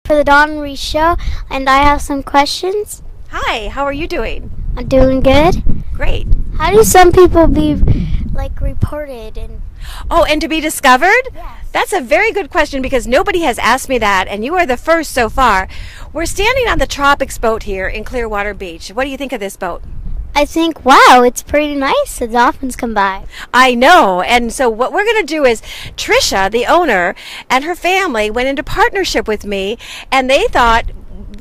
for the Dawn Reese Show, and I have some questions. Hi, how are you doing? I'm doing good. Great. How do some people be reported and? Oh, and to be discovered? Yes. That's a very good question because nobody has asked me that, and you are the first so far. We're standing on the Tropics boat here in Clearwater Beach. What do you think of this boat? I think, wow, it's pretty nice. The dolphins come by. I know. And so what we're going to do is Trisha, the owner, and her family went into partnership with me, and they thought,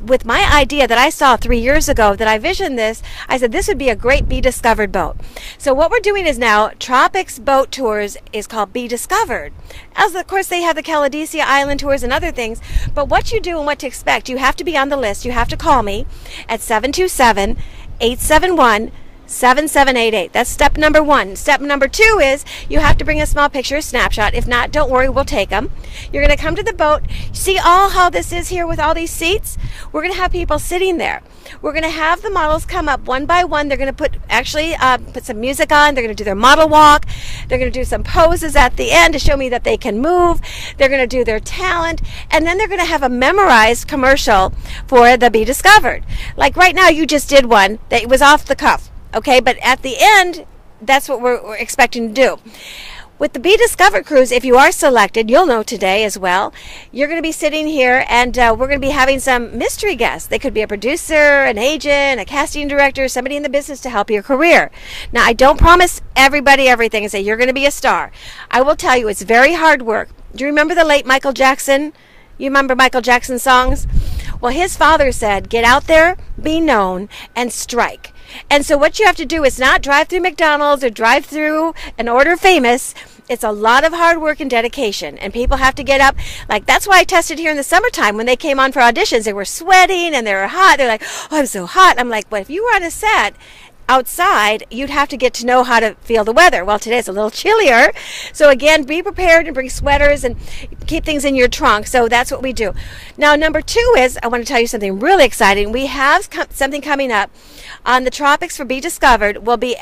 with my idea that I saw 3 years ago, that I visioned this, I said this would be a great Be Discovered boat. So what we're doing is now Tropics Boat Tours is called Be Discovered. As of course they have the Caladesia Island tours and other things, but what you do and what to expect, you have to be on the list. You have to call me at 727-871-7788. That's step number 1. Step number 2 is you have to bring a small picture, a snapshot. If not, don't worry, we'll take them. You're going to come to the boat. See all how this is here with all these seats? We're going to have people sitting there. We're going to have the models come up one by one. They're going to put some music on. They're going to do their model walk. They're going to do some poses at the end to show me that they can move. They're going to do their talent. And then they're going to have a memorized commercial for the Be Discovered. Like right now, you just did one that was off the cuff. Okay, but at the end, that's what we're expecting to do. With the Be Discovered cruise, if you are selected, you'll know today as well, you're going to be sitting here and we're going to be having some mystery guests. They could be a producer, an agent, a casting director, somebody in the business to help your career. Now, I don't promise everybody everything and say you're going to be a star. I will tell you, it's very hard work. Do you remember the late Michael Jackson? You remember Michael Jackson's songs? Well, his father said, get out there, be known, and strike. And so what you have to do is not drive through McDonald's or drive through and order famous. It's a lot of hard work and dedication, and people have to get up. Like, that's why I tested here in the summertime when they came on for auditions. They were sweating and they were hot. They're like, oh, I'm so hot. I'm like, well, if you were on a set outside, you'd have to get to know how to feel the weather. Well, today it's a little chillier. So again, be prepared and bring sweaters and keep things in your trunk. So that's what we do. Now, number 2 is, I want to tell you something really exciting. We have something coming up on the Tropics for Be Discovered. Will be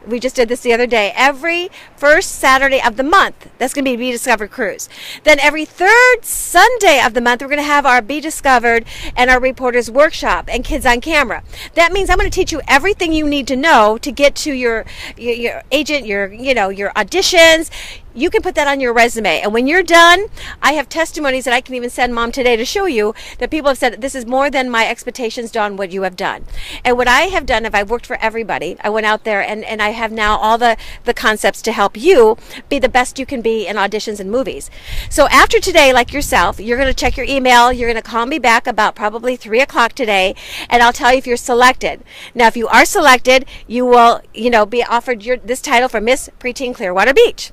we just did this the other day, every first Saturday of the month. That's going to be Be Discovered Cruise. Then every third Sunday of the month, we're going to have our Be Discovered and our Reporters Workshop and Kids on Camera. That means I'm going to teach you everything you need to know to get to your agent, your auditions. You can put that on your resume. And when you're done, I have testimonies that I can even send Mom today to show you that people have said, this is more than my expectations, Dawn, what you have done. And what I have done, if I've worked for everybody, I went out there and I have now all the concepts to help you be the best you can be in auditions and movies. So after today, like yourself, you're going to check your email. You're going to call me back about probably 3 o'clock today, and I'll tell you if you're selected. Now, if you are selected, you will, be offered this title for Miss Preteen Clearwater Beach.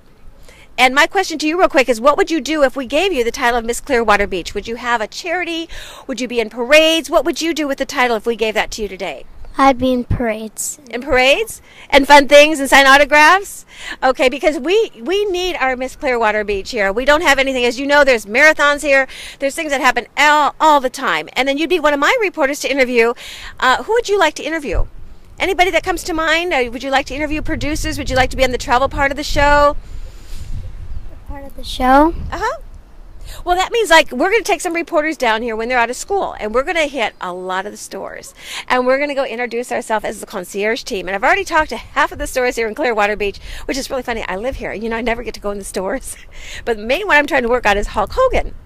And my question to you real quick is, what would you do if we gave you the title of Miss Clearwater Beach? Would you have a charity? Would you be in parades? What would you do with the title if we gave that to you today? I'd be in parades. In parades? And fun things and sign autographs? Okay, because we need our Miss Clearwater Beach here. We don't have anything. As you know, there's marathons here. There's things that happen all the time. And then you'd be one of my reporters to interview. Who would you like to interview? Anybody that comes to mind? Would you like to interview producers? Would you like to be on the travel part of the show? Part of the show? Uh-huh. Well, that means we're going to take some reporters down here when they're out of school, and we're going to hit a lot of the stores, and we're going to go introduce ourselves as the concierge team. And I've already talked to half of the stores here in Clearwater Beach, which is really funny. I live here. I never get to go in the stores. But the main one I'm trying to work on is Hulk Hogan.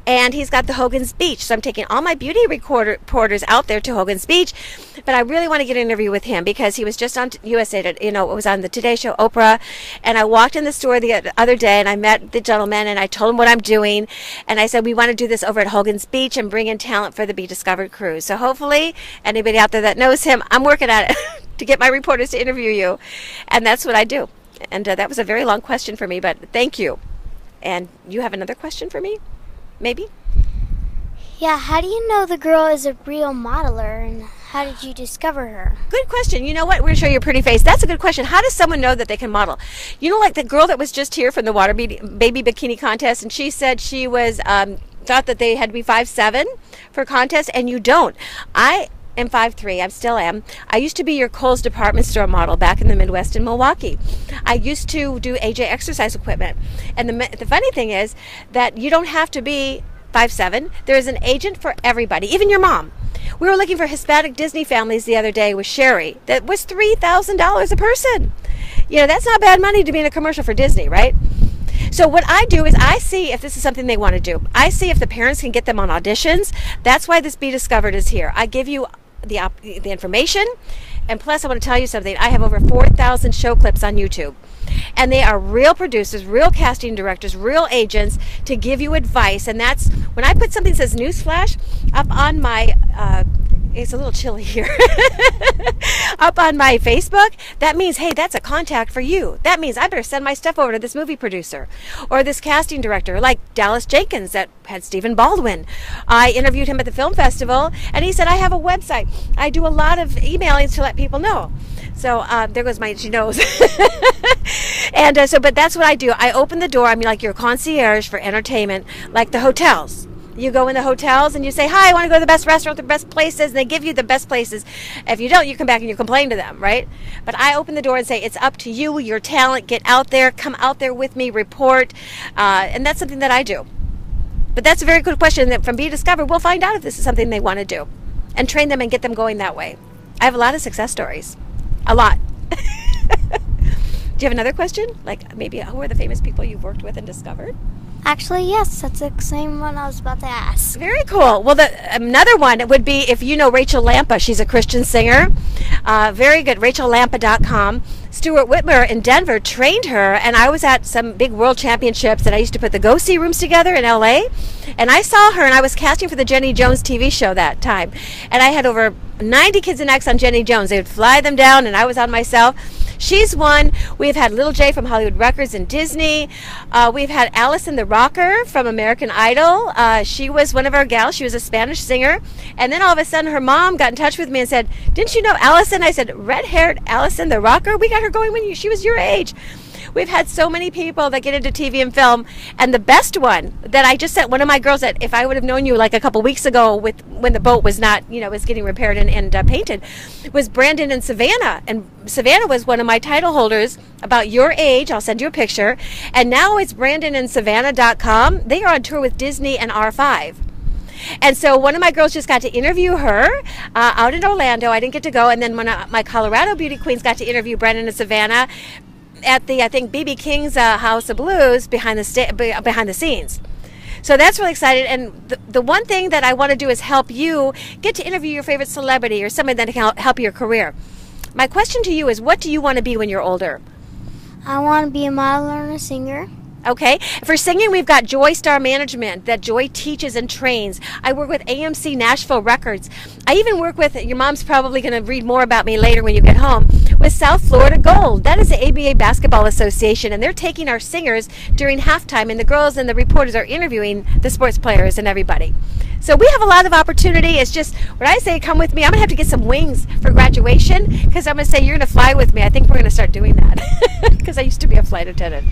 And he's got the Hogan's Beach. So I'm taking all my beauty reporters out there to Hogan's Beach. But I really want to get an interview with him because he was just on USA, it was on the Today Show, Oprah. And I walked in the store the other day and I met the gentleman and I told him what I'm doing. And I said, we want to do this over at Hogan's Beach and bring in talent for the Be Discovered cruise. So hopefully anybody out there that knows him, I'm working at it to get my reporters to interview you. And that's what I do. And that was a very long question for me, but thank you. And you have another question for me? Maybe? Yeah, how do you know the girl is a real modeler, and how did you discover her? Good question. You know what? We're going to show you a pretty face. That's a good question. How does someone know that they can model? Like the girl that was just here from the Water Baby Bikini Contest, and she said she was thought that they had to be 5'7" for a contest, and you don't. I am 5'3". I still am. I used to be your Kohl's department store model back in the Midwest in Milwaukee. I used to do AJ exercise equipment. And the funny thing is that you don't have to be 857. There is an agent for everybody, even your mom. We were looking for Hispanic Disney families the other day with Sherry. That was $3,000 a person. You know, that's not bad money to be in a commercial for Disney, right? So what I do is I see if this is something they want to do. I see if the parents can get them on auditions. That's why this Be Discovered is here. I give you the information, and plus I want to tell you something. I have over 4,000 show clips on YouTube, and they are real producers, real casting directors, real agents to give you advice. And that's when I put something that says Newsflash up on my it's a little chilly here up on my Facebook, that means, hey, that's a contact for you. That means I better send my stuff over to this movie producer or this casting director, like Dallas Jenkins that had Stephen Baldwin. I interviewed him at the film festival, and he said, I have a website. I do a lot of emailing to let people know. So there goes she knows. And but that's what I do. I open the door. I'm like your concierge for entertainment, like the hotels. You go in the hotels and you say, hi, I want to go to the best restaurant, the best places, and they give you the best places. If you don't, you come back and you complain to them, right? But I open the door and say, it's up to you, your talent, get out there, come out there with me, report, and that's something that I do. But that's a very good question that from Be Discovered, we'll find out if this is something they want to do and train them and get them going that way. I have a lot of success stories. A lot. Do you have another question? Like maybe who are the famous people you've worked with and discovered? Actually, yes, that's the same one I was about to ask. Very cool. Well, another one would be if you know Rachel Lampa. She's a Christian singer. Very good. RachelLampa.com. Stuart Whitmer in Denver trained her, and I was at some big world championships, and I used to put the Go-See rooms together in LA, and I saw her, and I was casting for the Jenny Jones TV show that time, and I had over 90 kids and X on Jenny Jones. They would fly them down, and I was on myself. She's one. We've had Little J from Hollywood Records and Disney. We've had Allison the Rocker from American Idol. She was one of our gals. She was a Spanish singer. And then all of a sudden her mom got in touch with me and said, didn't you know Allison? I said, red-haired Allison the Rocker? We got her going when she was your age. We've had so many people that get into TV and film, and the best one that I just sent one of my girls that if I would have known you like a couple weeks ago when the boat was not, was getting repaired and painted, was Brandon and Savannah. And Savannah was one of my title holders about your age. I'll send you a picture. And now it's BrandonandSavannah.com. They are on tour with Disney and R5. And so one of my girls just got to interview her out in Orlando. I didn't get to go. And then one of my Colorado beauty queens got to interview Brandon and Savannah at the, I think, B.B. King's House of Blues behind the scenes. So that's really exciting. And the one thing that I want to do is help you get to interview your favorite celebrity or somebody that can help your career. My question to you is, what do you want to be when you're older? I want to be a model and a singer. Okay. For singing, we've got Joy Star Management that Joy teaches and trains. I work with AMC Nashville Records. I even work with, your mom's probably going to read more about me later when you get home, with South Florida Gold. That is the ABA Basketball Association, and they're taking our singers during halftime, and the girls and the reporters are interviewing the sports players and everybody. So we have a lot of opportunity. It's just, when I say come with me, I'm going to have to get some wings for graduation, because I'm going to say you're going to fly with me. I think we're going to start doing that, because I used to be a flight attendant.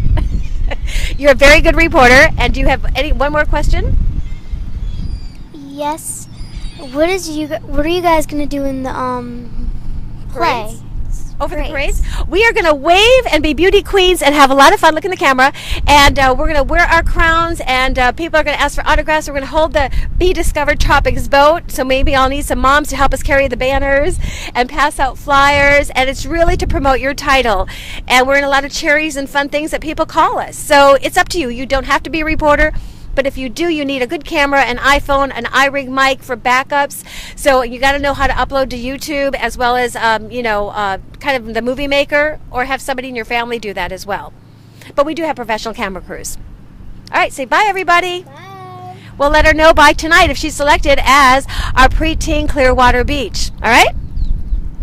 You're a very good reporter. And do you have one more question? Yes. What are you guys going to do in the play? Parades? Oh, for the parades? We are going to wave and be beauty queens and have a lot of fun. Look in the camera. And we're going to wear our crowns, and people are going to ask for autographs. We're going to hold the Be Discovered Tropics boat. So maybe I'll need some moms to help us carry the banners and pass out flyers. And it's really to promote your title. And we're in a lot of cherries and fun things that people call us. So it's up to you. You don't have to be a reporter. But if you do, you need a good camera, an iPhone, an iRig mic for backups. So you got to know how to upload to YouTube, as well as, kind of the movie maker, or have somebody in your family do that as well. But we do have professional camera crews. All right, say bye, everybody. Bye. We'll let her know by tonight if she's selected as our preteen Clearwater Beach. All right?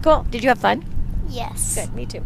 Cool. Did you have fun? Yes. Good. Me too.